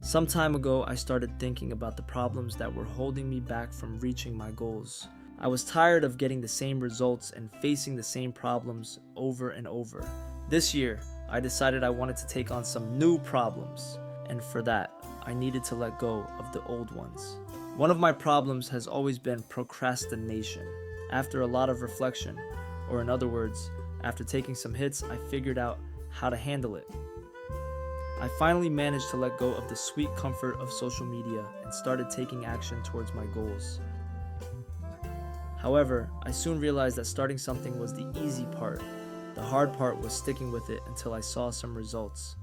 Some time ago, I started thinking about the problems that were holding me back from reaching my goals. I was tired of getting the same results and facing the same problems over and over. This year, I decided I wanted to take on some new problems, and for that, I needed to let go of the old ones. One of my problems has always been procrastination. After a lot of reflection, or in other words, after taking some hits, I figured out how to handle it. I finally managed to let go of the sweet comfort of social media and started taking action towards my goals. However, I soon realized that starting something was the easy part. The hard part was sticking with it until I saw some results.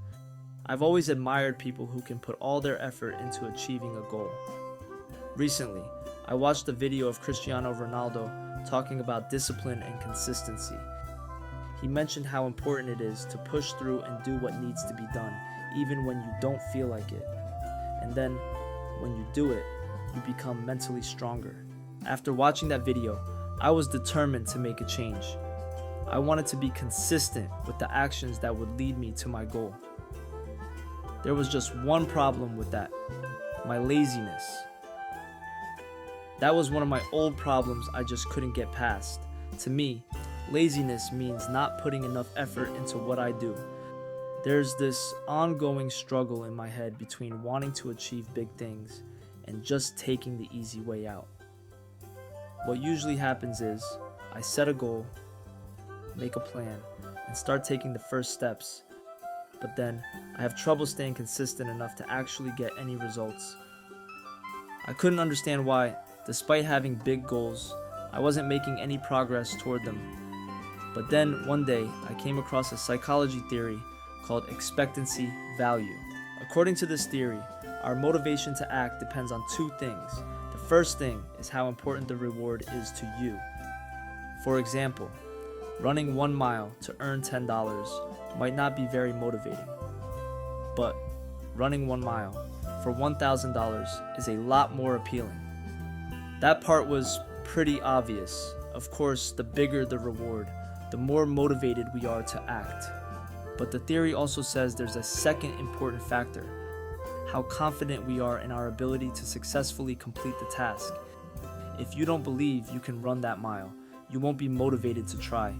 I've always admired people who can put all their effort into achieving a goal. Recently, I watched a video of Cristiano Ronaldo talking about discipline and consistency. He mentioned how important it is to push through and do what needs to be done, even when you don't feel like it. And then, when you do it, you become mentally stronger. After watching that video, I was determined to make a change. I wanted to be consistent with the actions that would lead me to my goal. There was just one problem with that: my laziness. That was one of my old problems I just couldn't get past. To me, laziness means not putting enough effort into what I do. There's this ongoing struggle in my head between wanting to achieve big things and just taking the easy way out. What usually happens is, I set a goal, make a plan, and start taking the first steps, but then I have trouble staying consistent enough to actually get any results. I couldn't understand why, despite having big goals, I wasn't making any progress toward them. But then one day, I came across a psychology theory called expectancy value. According to this theory, our motivation to act depends on two things. The first thing is how important the reward is to you. For example, running 1 mile to earn $10 might not be very motivating, but running 1 mile for $1,000 is a lot more appealing. That part was pretty obvious. Of course, the bigger the reward, the more motivated we are to act. But the theory also says there's a second important factor: how confident we are in our ability to successfully complete the task. If you don't believe you can run that mile, you won't be motivated to try,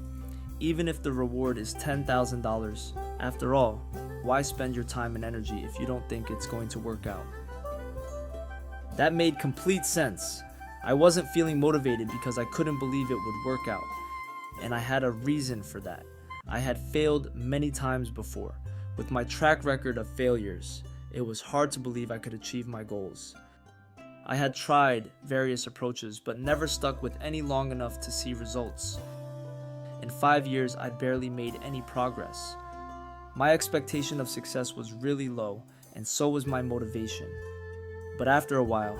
even if the reward is $10,000. After all, why spend your time and energy if you don't think it's going to work out? That made complete sense. I wasn't feeling motivated because I couldn't believe it would work out, and I had a reason for that. I had failed many times before. With my track record of failures, it was hard to believe I could achieve my goals. I had tried various approaches, but never stuck with any long enough to see results. In 5 years, I'd barely made any progress. My expectation of success was really low, and so was my motivation. But after a while,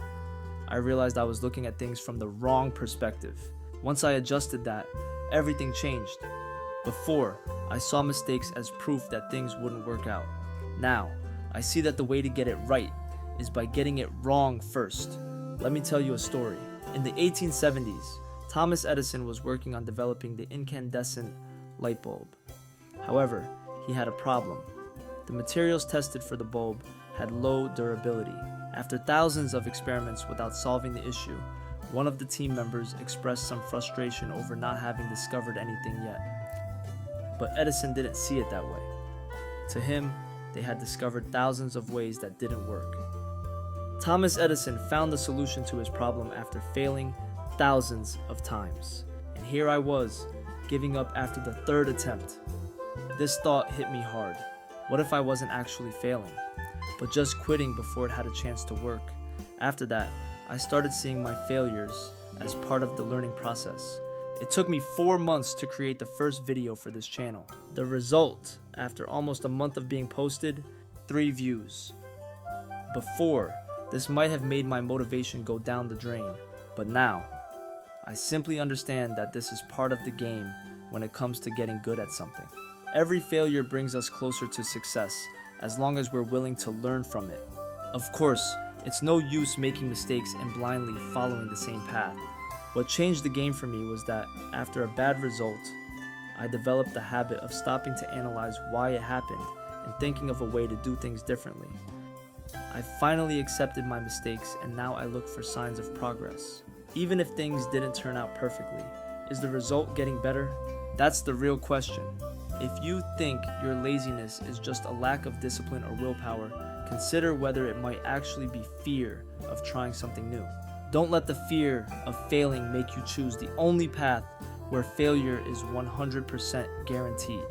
I realized I was looking at things from the wrong perspective. Once I adjusted that, everything changed. Before, I saw mistakes as proof that things wouldn't work out. Now, I see that the way to get it right is by getting it wrong first. Let me tell you a story. In the 1870s, Thomas Edison was working on developing the incandescent light bulb. However, he had a problem. The materials tested for the bulb had low durability. After thousands of experiments without solving the issue, one of the team members expressed some frustration over not having discovered anything yet. But Edison didn't see it that way. To him, they had discovered thousands of ways that didn't work. Thomas Edison found the solution to his problem after failing thousands of times. And here I was, giving up after the third attempt. This thought hit me hard. What if I wasn't actually failing, but just quitting before it had a chance to work? After that, I started seeing my failures as part of the learning process. It took me 4 months to create the first video for this channel. The result, after almost a month of being posted, 3 views. Before, this might have made my motivation go down the drain, but now, I simply understand that this is part of the game when it comes to getting good at something. Every failure brings us closer to success, as long as we're willing to learn from it. Of course, it's no use making mistakes and blindly following the same path. What changed the game for me was that, after a bad result, I developed the habit of stopping to analyze why it happened and thinking of a way to do things differently. I finally accepted my mistakes, and now I look for signs of progress. Even if things didn't turn out perfectly, is the result getting better? That's the real question. If you think your laziness is just a lack of discipline or willpower, consider whether it might actually be fear of trying something new. Don't let the fear of failing make you choose the only path where failure is 100% guaranteed.